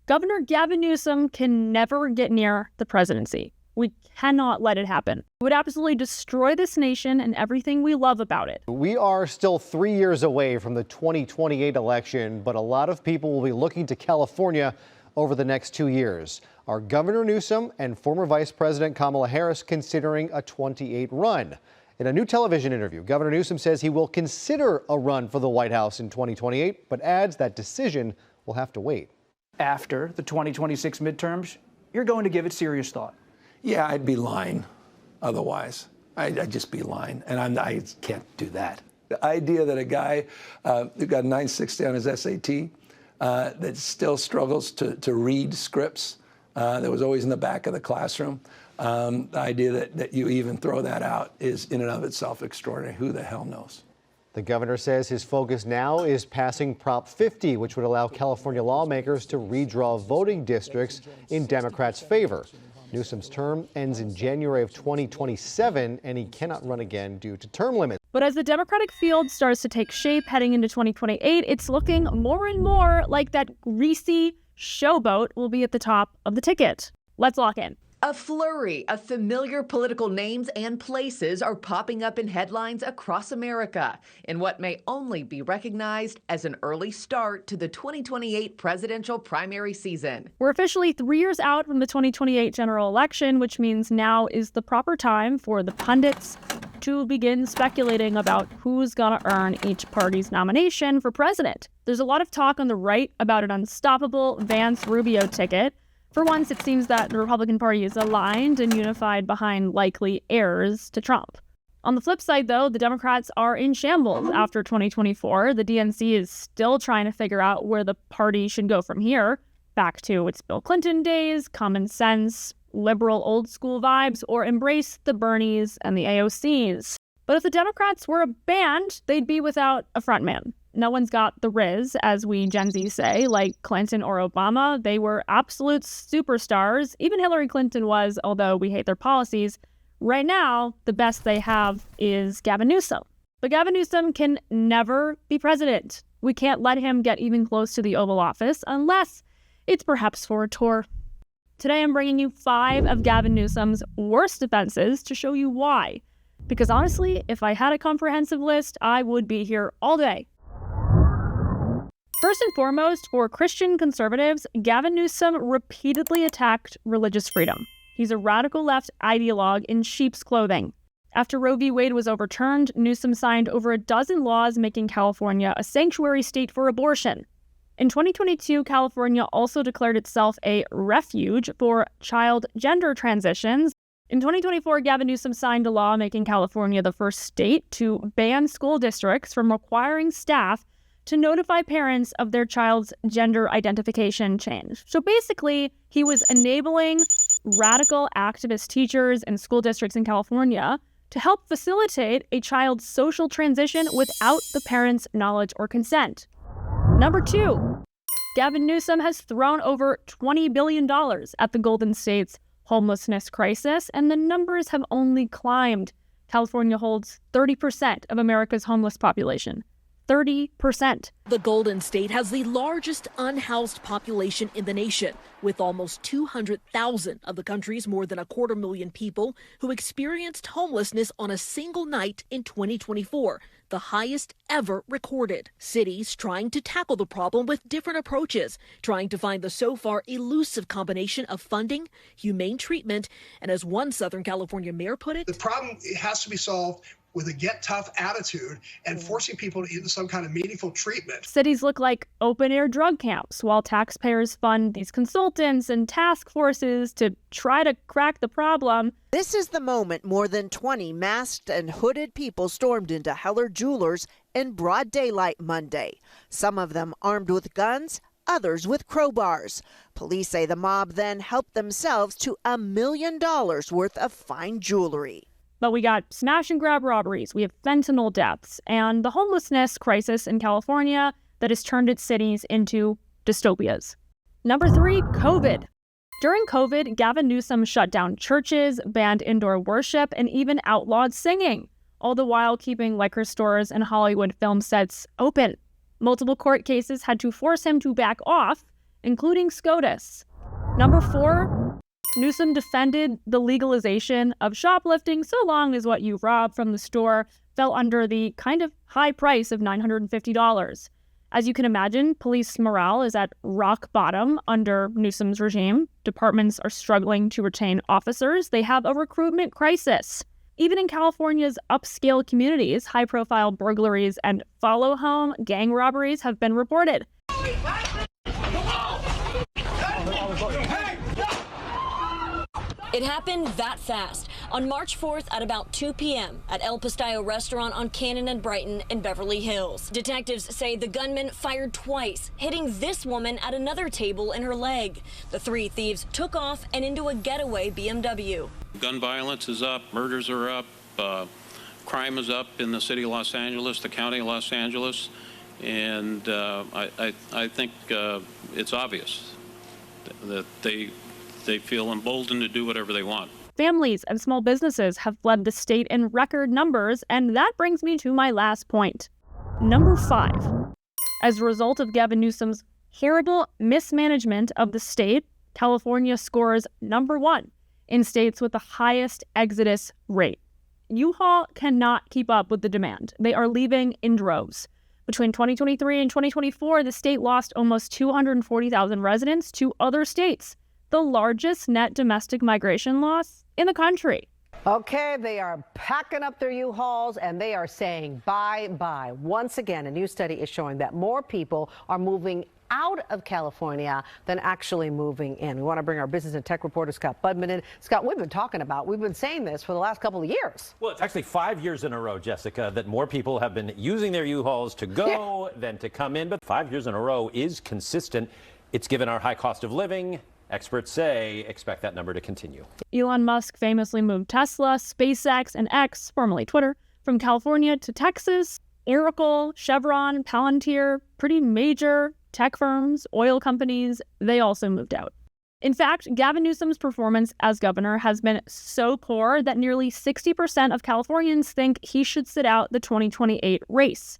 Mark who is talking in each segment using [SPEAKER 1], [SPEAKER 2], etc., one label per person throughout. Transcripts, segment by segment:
[SPEAKER 1] Governor Gavin Newsom can never get near the presidency. We cannot let it happen. It would absolutely destroy this nation and everything we love about it.
[SPEAKER 2] We are still 3 years away from the 2028 election, but a lot of people will be looking to California over the next 2 years. Are Governor Newsom and former Vice President Kamala Harris considering a 28 run? In a new television interview, Governor Newsom says he will consider a run for the White House in 2028, but adds that decision will have to wait.
[SPEAKER 3] After the 2026 midterms, you're going to give it serious thought.
[SPEAKER 4] Yeah, I'd be lying otherwise. I'd just be lying, and I can't do that. The idea that a guy who got 960 on his SAT that still struggles to read scripts that was always in the back of the classroom, the idea that you even throw that out is in and of itself extraordinary. Who the hell knows?
[SPEAKER 2] The governor says his focus now is passing Prop 50, which would allow California lawmakers to redraw voting districts in Democrats' favor. Newsom's term ends in January of 2027, and he cannot run again due to term limits.
[SPEAKER 1] But as the Democratic field starts to take shape heading into 2028, it's looking more and more like that greasy showboat will be at the top of the ticket. Let's lock in.
[SPEAKER 5] A flurry of familiar political names and places are popping up in headlines across America in what may only be recognized as an early start to the 2028 presidential primary season.
[SPEAKER 1] We're officially 3 years out from the 2028 general election, which means now is the proper time for the pundits to begin speculating about who's gonna earn each party's nomination for president. There's a lot of talk on the right about an unstoppable Vance-Rubio ticket. For once, it seems that the Republican Party is aligned and unified behind likely heirs to Trump. On the flip side, though, the Democrats are in shambles after 2024. The DNC is still trying to figure out where the party should go from here, back to its Bill Clinton days, common sense, liberal old school vibes, or embrace the Bernies and the AOCs. But if the Democrats were a band, they'd be without a frontman. No one's got the Riz, as we Gen Z say, like Clinton or Obama. They were absolute superstars. Even Hillary Clinton was, although we hate their policies. Right now, the best they have is Gavin Newsom. But Gavin Newsom can never be president. We can't let him get even close to the Oval Office unless it's perhaps for a tour. Today, I'm bringing you 5 of Gavin Newsom's worst offenses to show you why. Because honestly, if I had a comprehensive list, I would be here all day. First and foremost, for Christian conservatives, Gavin Newsom repeatedly attacked religious freedom. He's a radical left ideologue in sheep's clothing. After Roe v. Wade was overturned, Newsom signed over a dozen laws making California a sanctuary state for abortion. In 2022, California also declared itself a refuge for child gender transitions. In 2024, Gavin Newsom signed a law making California the first state to ban school districts from requiring staff to notify parents of their child's gender identification change. So basically, he was enabling radical activist teachers and school districts in California to help facilitate a child's social transition without the parents' knowledge or consent. Number 2, Gavin Newsom has thrown over $20 billion at the Golden State's homelessness crisis, and the numbers have only climbed. California holds 30% of America's homeless population. 30%.
[SPEAKER 6] The Golden State has the largest unhoused population in the nation, with almost 200,000 of the country's more than 250,000 people who experienced homelessness on a single night in 2024, the highest ever recorded. Cities trying to tackle the problem with different approaches, trying to find the so far elusive combination of funding, humane treatment, and as one Southern California mayor put it,
[SPEAKER 7] the problem has to be solved with a get tough attitude and forcing people into some kind of meaningful treatment.
[SPEAKER 1] Cities look like open-air drug camps while taxpayers fund these consultants and task forces to try to crack the problem.
[SPEAKER 8] This is the moment more than 20 masked and hooded people stormed into Heller Jewelers in broad daylight Monday. Some of them armed with guns, others with crowbars. Police say the mob then helped themselves to $1 million worth of fine jewelry.
[SPEAKER 1] But we got smash and grab robberies, we have fentanyl deaths, and the homelessness crisis in California that has turned its cities into dystopias. Number 3, COVID. During COVID, Gavin Newsom shut down churches, banned indoor worship, and even outlawed singing, all the while keeping liquor stores and Hollywood film sets open. Multiple court cases had to force him to back off, including SCOTUS. Number 4, Newsom defended the legalization of shoplifting so long as what you rob from the store fell under the kind of high price of $950. As you can imagine, police morale is at rock bottom under Newsom's regime. Departments are struggling to retain officers. They have a recruitment crisis. Even in California's upscale communities, high-profile burglaries and follow-home gang robberies have been reported.
[SPEAKER 9] It happened that fast. On March 4th at about 2 p.m. at El Pastillo restaurant on Cannon and Brighton in Beverly Hills. Detectives say the gunman fired twice, hitting this woman at another table in her leg. The 3 thieves took off and into a getaway BMW.
[SPEAKER 10] Gun violence is up, murders are up, crime is up in the city of Los Angeles, the county of Los Angeles, and I think it's obvious that they feel emboldened to do whatever they want.
[SPEAKER 1] Families and small businesses have fled the state in record numbers, and that brings me to my last point. Number 5. As a result of Gavin Newsom's horrible mismanagement of the state, California scores number 1 in states with the highest exodus rate. U-Haul cannot keep up with the demand. They are leaving in droves. Between 2023 and 2024, the state lost almost 240,000 residents to other states, the largest net domestic migration loss in the country.
[SPEAKER 11] Okay, they are packing up their U-Hauls and they are saying bye-bye. Once again, a new study is showing that more people are moving out of California than actually moving in. We want to bring our business and tech reporter, Scott Budman, in. Scott, we've been saying this for the last couple of years.
[SPEAKER 12] Well, it's actually 5 years in a row, Jessica, that more people have been using their U-Hauls to go than to come in. But 5 years in a row is consistent. It's given our high cost of living. Experts say expect that number to continue.
[SPEAKER 1] Elon Musk famously moved Tesla, SpaceX, and X, formerly Twitter, from California to Texas. Oracle, Chevron, Palantir, pretty major tech firms, oil companies, they also moved out. In fact, Gavin Newsom's performance as governor has been so poor that nearly 60% of Californians think he should sit out the 2028 race.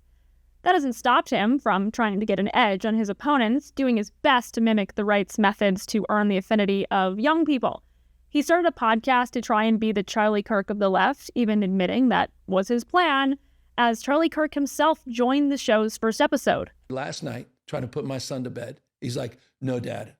[SPEAKER 1] That hasn't stopped him from trying to get an edge on his opponents, doing his best to mimic the right's methods to earn the affinity of young people. He started a podcast to try and be the Charlie Kirk of the left, even admitting that was his plan, as Charlie Kirk himself joined the show's first episode.
[SPEAKER 4] Last night, trying to put my son to bed, he's like, no, Dad,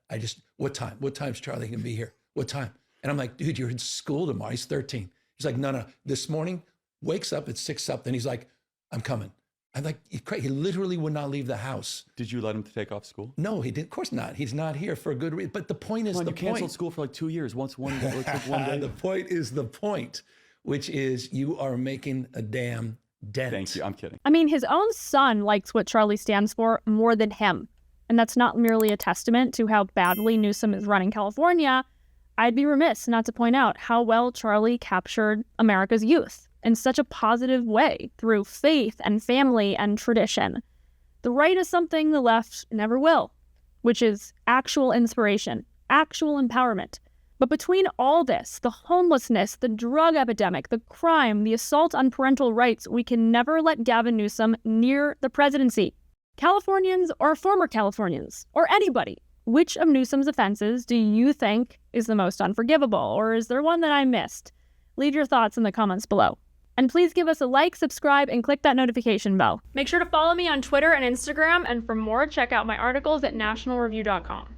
[SPEAKER 4] what time? What time's Charlie gonna be here? What time? And I'm like, dude, you're in school tomorrow. He's 13. He's like, no. This morning, wakes up at 6 something. He's like, I'm coming. I'm like, he literally would not leave the house.
[SPEAKER 13] Did you let him take off school?
[SPEAKER 4] No, he did. Of course not. He's not here for a good reason. But the point is
[SPEAKER 13] you canceled school for like 2 years. One day.
[SPEAKER 4] The point is the point, which is you are making a damn dent.
[SPEAKER 13] Thank you. I'm kidding.
[SPEAKER 1] I mean, his own son likes what Charlie stands for more than him. And that's not merely a testament to how badly Newsom is running California. I'd be remiss not to point out how well Charlie captured America's youth in such a positive way through faith and family and tradition. The right is something the left never will, which is actual inspiration, actual empowerment. But between all this, the homelessness, the drug epidemic, the crime, the assault on parental rights, we can never let Gavin Newsom near the presidency. Californians or former Californians, or anybody, which of Newsom's offenses do you think is the most unforgivable? Or is there one that I missed? Leave your thoughts in the comments below. And please give us a like, subscribe, and click that notification bell. Make sure to follow me on Twitter and Instagram, and for more, check out my articles at nationalreview.com.